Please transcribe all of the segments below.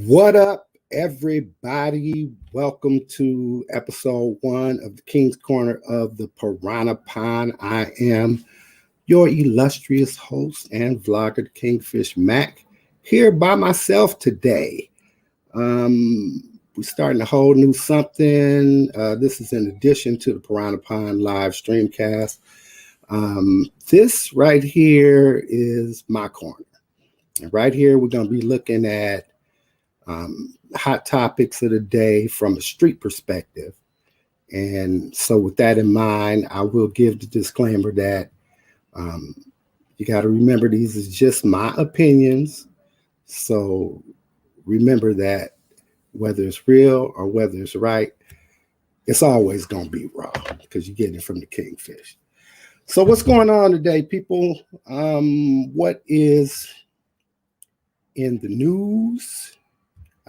What up, everybody? Welcome to episode 1 of the King's Corner of the Piranha Pond. I am your illustrious host and vlogger, KingFish Mack, here by myself today. We're starting a whole new something. This is in addition to the Piranha Pond live streamcast. This right here is my corner. And right here, we're going to be looking at hot topics of the day from a street perspective. And so with that in mind, I will give the disclaimer that you got to remember these is just my opinions. So remember that whether it's real or whether it's right, it's always going to be raw because you're getting it from the KingFish. So what's going on today, people? What is in the news?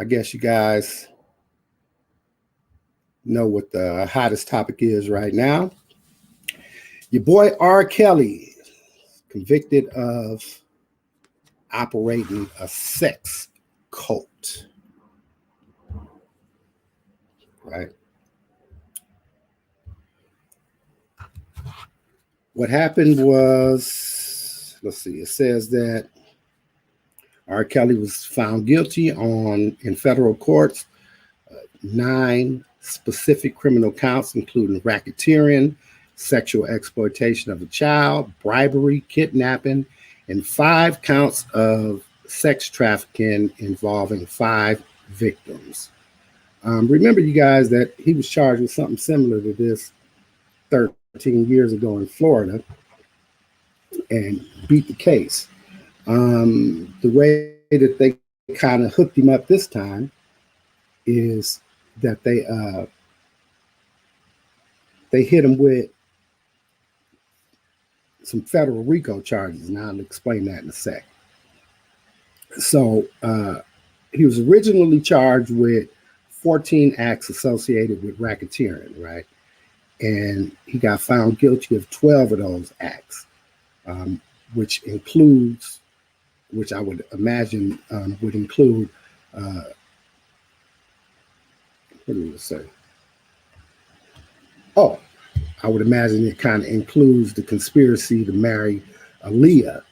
I guess you guys know what the hottest topic is right now. Your boy R. Kelly, convicted of operating a sex cult. Right? What happened was, let's see, it says that R. Kelly was found guilty in federal courts, 9 specific criminal counts, including racketeering, sexual exploitation of a child, bribery, kidnapping, and 5 counts of sex trafficking involving 5 victims. Remember, you guys, that he was charged with something similar to this 13 years ago in Florida and beat the case. The way that they kind of hooked him up this time is that they hit him with some federal RICO charges, and I'll explain that in a sec. So he was originally charged with 14 acts associated with racketeering, right? And he got found guilty of 12 of those acts, which I would imagine would include, what did it say? Oh, I would imagine it kind of includes the conspiracy to marry Aaliyah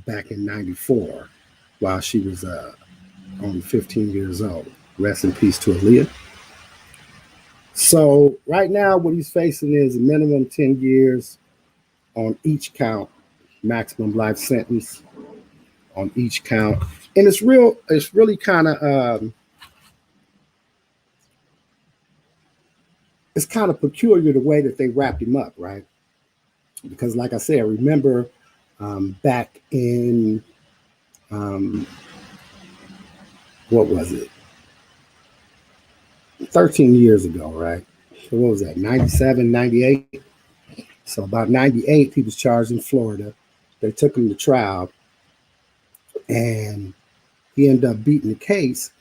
back in '94 while she was only 15 years old. Rest in peace to Aaliyah. So right now what he's facing is a minimum 10 years on each count, maximum life sentence on each count. And it's really kind of it's kind of peculiar the way that they wrapped him up, right? Because like I said, remember back in what was it? 13 years ago, right? So what was that? 97, 98? So about 98, he was charged in Florida. They took him to trial, and he ended up beating the case.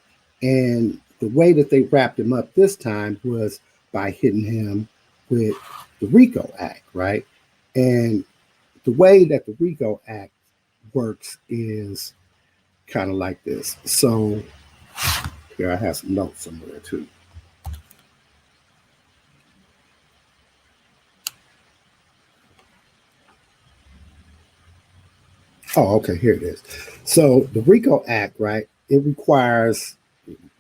And the way that they wrapped him up this time was by hitting him with the RICO Act, right? And the way that the RICO Act works is kind of like this. So here I have some notes somewhere too. Oh, okay, here it is. So the RICO Act, right? It requires,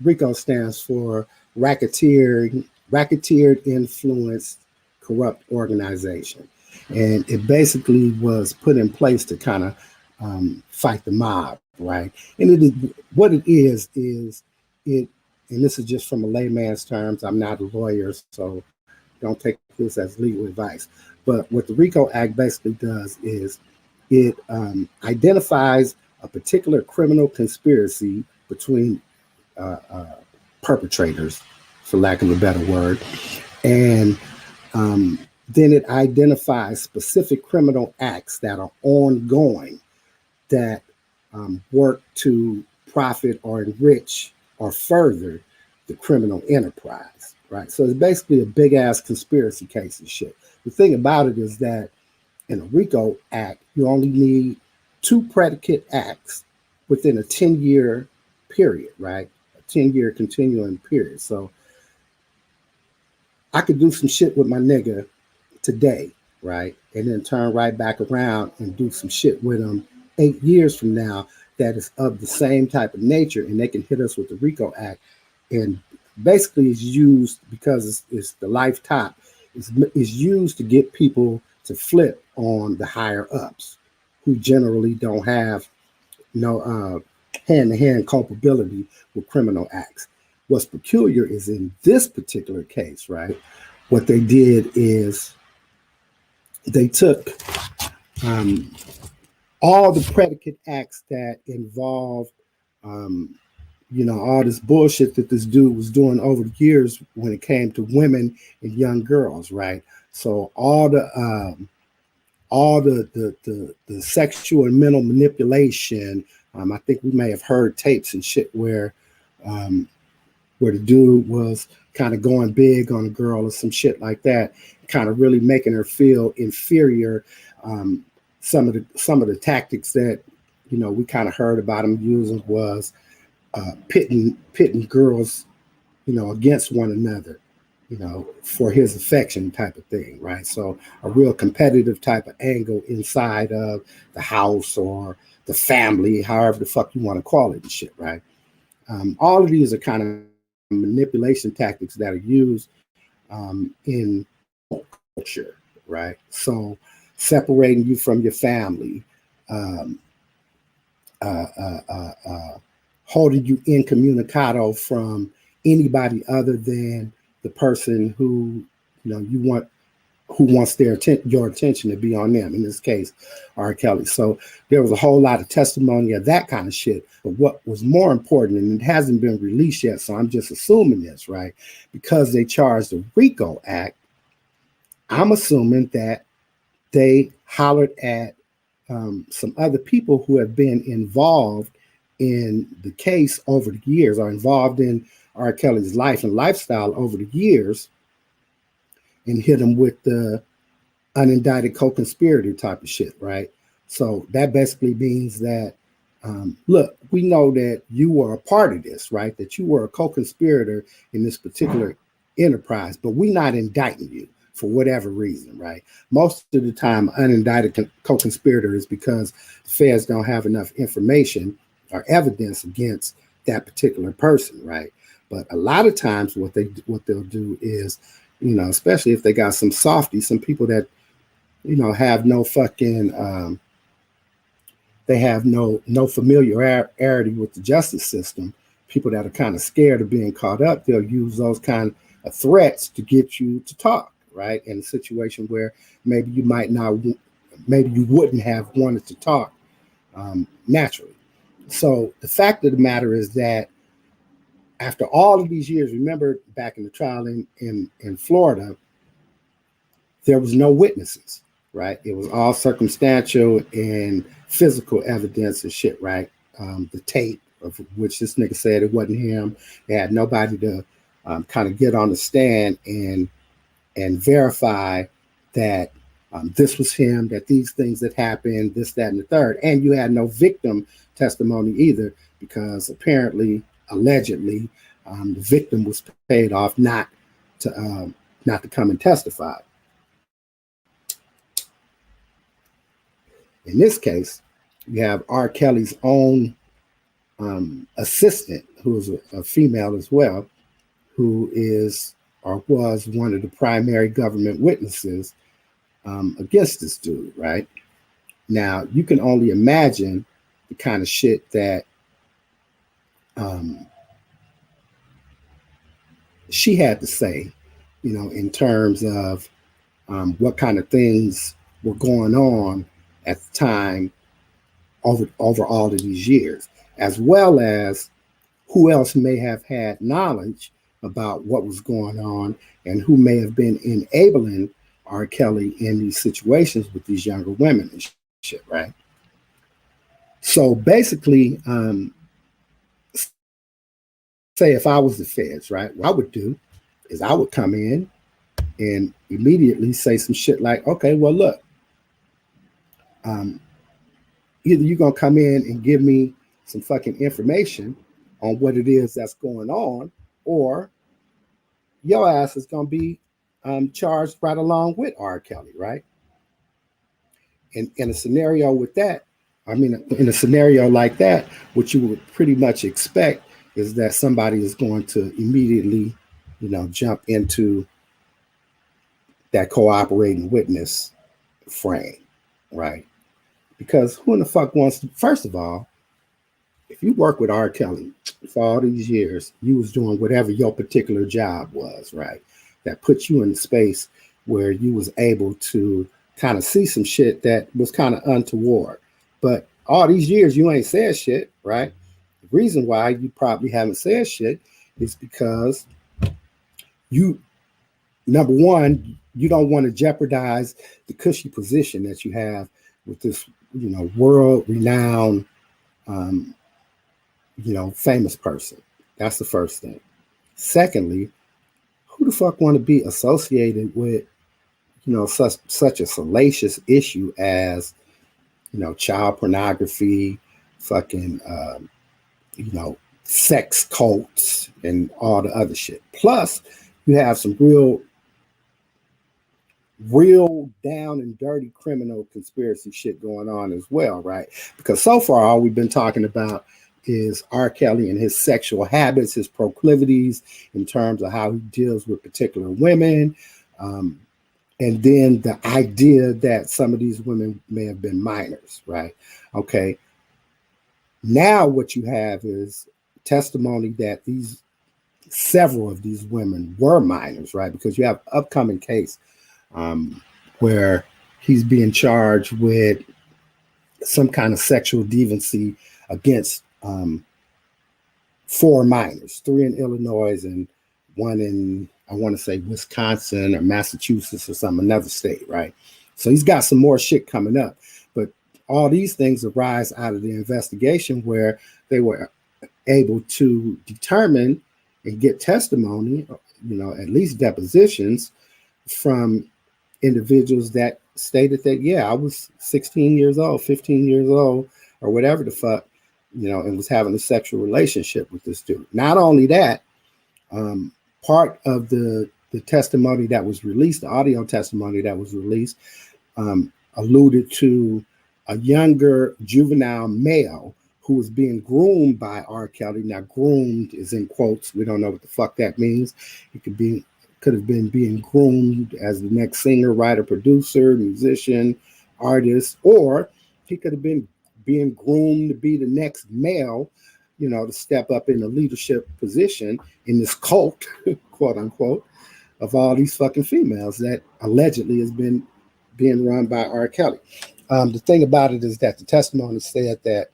RICO stands for racketeered influenced corrupt organization. And it basically was put in place to kind of fight the mob, right? And it is, what it is it, and this is just from a layman's terms, I'm not a lawyer, so don't take this as legal advice. But what the RICO Act basically does is it identifies a particular criminal conspiracy between perpetrators, for lack of a better word, and then it identifies specific criminal acts that are ongoing that work to profit or enrich or further the criminal enterprise, right? So it's basically a big ass conspiracy case and shit. The thing about it is that in a RICO act, you only need 2 predicate acts within a 10-year period, right? A 10-year continuing period. So I could do some shit with my nigga today, right? And then turn right back around and do some shit with them 8 years from now that is of the same type of nature, and they can hit us with the RICO Act. And basically it's used because it's the life top, is used to get people to flip on the higher ups who generally don't have no hand-to-hand culpability with criminal acts. What's peculiar is in this particular case, right? What they did is they took all the predicate acts that involved, all this bullshit that this dude was doing over the years when it came to women and young girls, right? So all the sexual and mental manipulation. I think we may have heard tapes and shit where the dude was kind of going big on a girl or some shit like that, kind of really making her feel inferior. Some of the tactics that we kind of heard about him using was pitting girls against one another, for his affection type of thing, right? So a real competitive type of angle inside of the house or the family, however the fuck you want to call it and shit, right? All of these are kind of manipulation tactics that are used in culture, right? So separating you from your family, holding you incommunicado from anybody other than the person who wants your attention to be on them. In this case, R. Kelly. So there was a whole lot of testimony of that kind of shit. But what was more important, and it hasn't been released yet, so I'm just assuming this, right? Because they charged the RICO Act, I'm assuming that they hollered at some other people who have been involved in the case over the years, or involved in R. Kelly's life and lifestyle over the years, and hit them with the unindicted co-conspirator type of shit, right? So that basically means that, look, we know that you were a part of this, right? That you were a co-conspirator in this particular enterprise, but we're not indicting you for whatever reason, right? Most of the time, unindicted co-conspirator is because the feds don't have enough information or evidence against that particular person, right? But a lot of times what they'll do is, especially if they got some softies, some people that, have no fucking, they have no familiarity with the justice system, people that are kind of scared of being caught up, they'll use those kind of threats to get you to talk, right? In a situation where maybe you wouldn't have wanted to talk naturally. So the fact of the matter is that after all of these years, remember back in the trial in Florida, there was no witnesses, right? It was all circumstantial and physical evidence and shit, right? The tape of which this nigga said it wasn't him. They had nobody to kind of get on the stand and verify that this was him, that these things that happened, this, that, and the third. And you had no victim testimony either, because apparently, allegedly, the victim was paid off not to come and testify. In this case, you have R. Kelly's own assistant, who is a female as well, who is or was one of the primary government witnesses against this dude, right? Now, you can only imagine the kind of shit that she had to say, in terms of what kind of things were going on at the time over all of these years, as well as who else may have had knowledge about what was going on and who may have been enabling R. Kelly in these situations with these younger women and shit, right? So basically, say if I was the feds, right, what I would do is I would come in and immediately say some shit like, okay, well, look, um, either you're going to come in and give me some fucking information on what it is that's going on, or your ass is going to be charged right along with R. Kelly, right? And in a scenario with that, I mean, in a scenario like that, what you would pretty much expect is that somebody is going to immediately, jump into that cooperating witness frame, right? Because who in the fuck wants to, first of all, if you work with R. Kelly for all these years, you was doing whatever your particular job was, right? That put you in a space where you was able to kind of see some shit that was kind of untoward. But all these years you ain't said shit, right? The reason why you probably haven't said shit is because you, number one, you don't want to jeopardize the cushy position that you have with this, world renowned, famous person. That's the first thing. Secondly, who the fuck want to be associated with, such a salacious issue as, child pornography, fucking, sex cults and all the other shit. Plus, you have some real down and dirty criminal conspiracy shit going on as well, right? Because so far, all we've been talking about is R. Kelly and his sexual habits, his proclivities in terms of how he deals with particular women. And then the idea that some of these women may have been minors, right? Okay. Now what you have is testimony that several of these women were minors, right? Because you have upcoming case where he's being charged with some kind of sexual deviancy against 4 minors, 3 in Illinois and 1 in, I want to say, Wisconsin or Massachusetts or another state, right? So he's got some more shit coming up. But all these things arise out of the investigation where they were able to determine and get testimony, at least depositions from individuals that stated that, yeah, I was 16 years old, 15 years old, or whatever the fuck, and was having a sexual relationship with this dude. Not only that, part of the testimony that was released, the audio testimony that was released, alluded to a younger juvenile male who was being groomed by R. Kelly. Now, groomed is in quotes. We don't know what the fuck that means. It could have been being groomed as the next singer, writer, producer, musician, artist, or he could have been being groomed to be the next male, to step up in a leadership position in this cult, quote unquote, of all these fucking females that allegedly has been being run by R. Kelly. The thing about it is that the testimony said that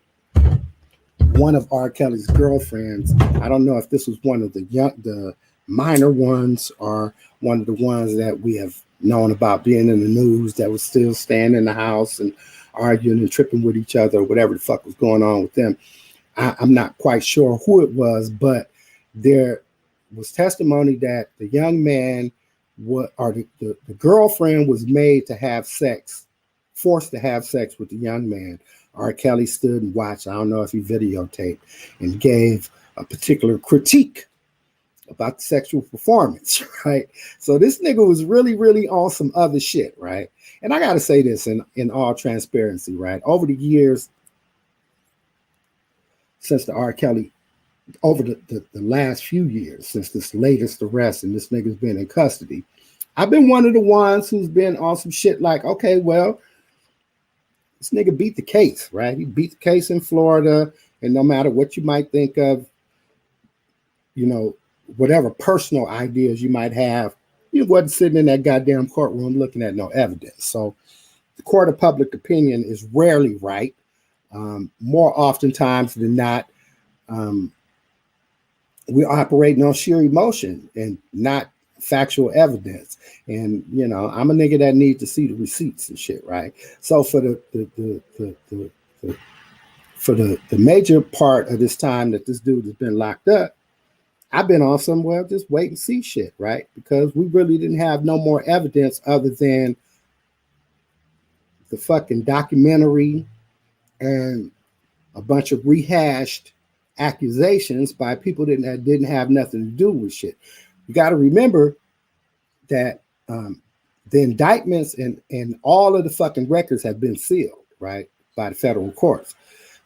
one of R. Kelly's girlfriends, I don't know if this was one of the minor ones or one of the ones that we have known about being in the news that was still staying in the house and arguing and tripping with each other, or whatever the fuck was going on with them. I'm not quite sure who it was, but there was testimony that the young man the girlfriend was made to have sex, forced to have sex with the young man. R. Kelly stood and watched. I don't know if he videotaped and gave a particular critique about the sexual performance, right? So this nigga was really, really on some other shit, right? And I got to say this in all transparency, right? Over the years, since the R. Kelly, over the last few years, since this latest arrest and this nigga's been in custody, I've been one of the ones who's been on some shit like, okay, well, this nigga beat the case, right? He beat the case in Florida, and no matter what you might think of, whatever personal ideas you might have, you wasn't sitting in that goddamn courtroom looking at no evidence. So the court of public opinion is rarely right. More oftentimes than not, we're operating on sheer emotion and not factual evidence. And I'm a nigga that needs to see the receipts and shit, right? So for the major part of this time that this dude has been locked up, I've been on somewhere just wait and see shit, right? Because we really didn't have no more evidence other than the fucking documentary and a bunch of rehashed accusations by people that didn't have nothing to do with shit. You got to remember that the indictments and all of the fucking records have been sealed, right, by the federal courts.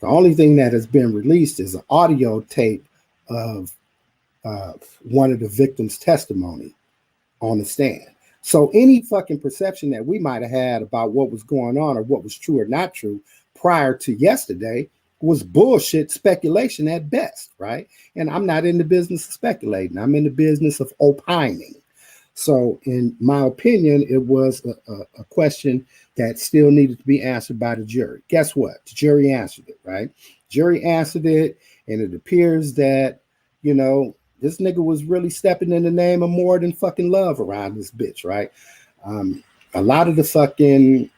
The only thing that has been released is an audio tape of one of the victims' testimony on the stand. So any fucking perception that we might have had about what was going on or what was true or not true prior to yesterday was bullshit speculation at best, right? And I'm not in the business of speculating. I'm in the business of opining. So in my opinion, it was a question that still needed to be answered by the jury. Guess what? The jury answered it, right? Jury answered it, and it appears that, this nigga was really stepping in the name of more than fucking love around this bitch, right? A lot of the fucking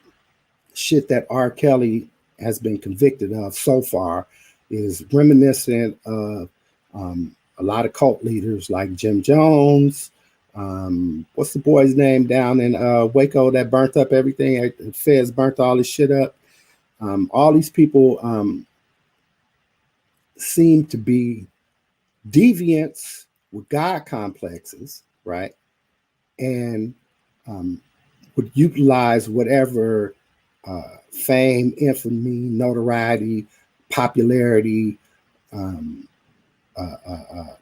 shit that R. Kelly has been convicted of so far is reminiscent of a lot of cult leaders like Jim Jones. What's the boy's name down in Waco that burnt up everything? The feds burnt all this shit up. All these people seem to be deviants with God complexes, right? And would utilize whatever fame, infamy, notoriety, popularity,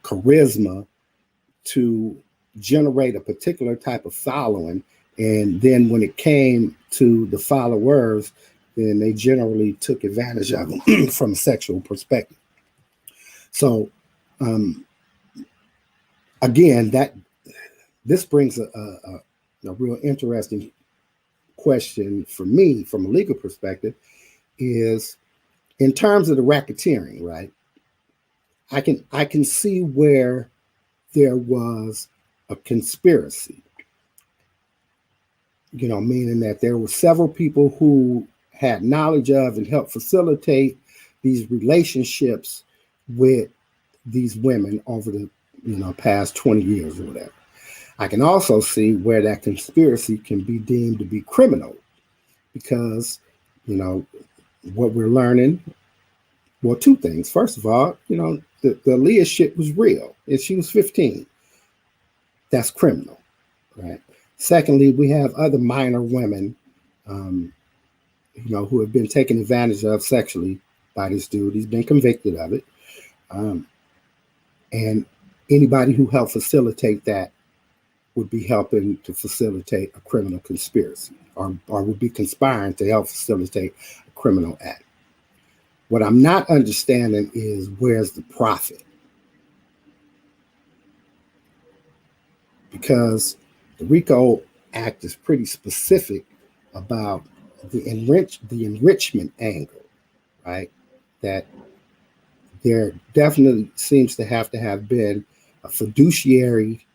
charisma to generate a particular type of following. And then when it came to the followers, then they generally took advantage of them from a sexual perspective. So, again, this brings a real interesting question for me from a legal perspective is in terms of the racketeering, right? I can see where there was a conspiracy, meaning that there were several people who had knowledge of and helped facilitate these relationships with these women over the past 20 years or whatever. I can also see where that conspiracy can be deemed to be criminal because, what we're learning, well, two things. First of all, the Leah shit was real and she was 15. That's criminal, right? Secondly, we have other minor women, who have been taken advantage of sexually by this dude. He's been convicted of it. And anybody who helped facilitate that would be helping to facilitate a criminal conspiracy or would be conspiring to help facilitate a criminal act. What I'm not understanding is where's the profit? Because the RICO Act is pretty specific about the enrichment angle, right? That there definitely seems to have been a fiduciary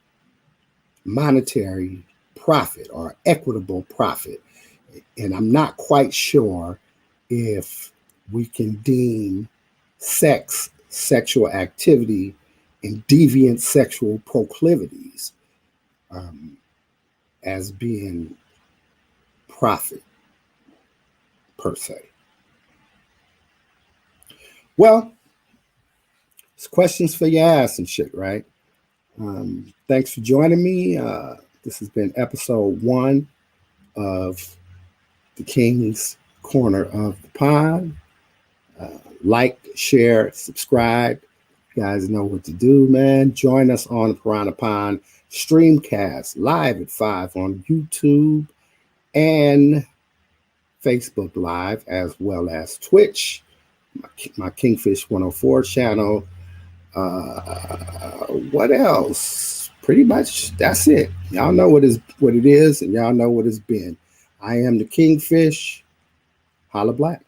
monetary profit or equitable profit. And I'm not quite sure if we can deem sexual activity, and deviant sexual proclivities as being profit per se. Well, it's questions for your ass and shit, right? Thanks for joining me. This has been episode 1 of the King's Corner of the Pond. Like, share, subscribe. You guys know what to do, man. Join us on the Piranha Pond Streamcast live at 5 on YouTube and Facebook Live, as well as Twitch, my KingFish 104 channel. What else? Pretty much that's it. Y'all know what it is, and y'all know what it's been. I am the KingFish. Holla black.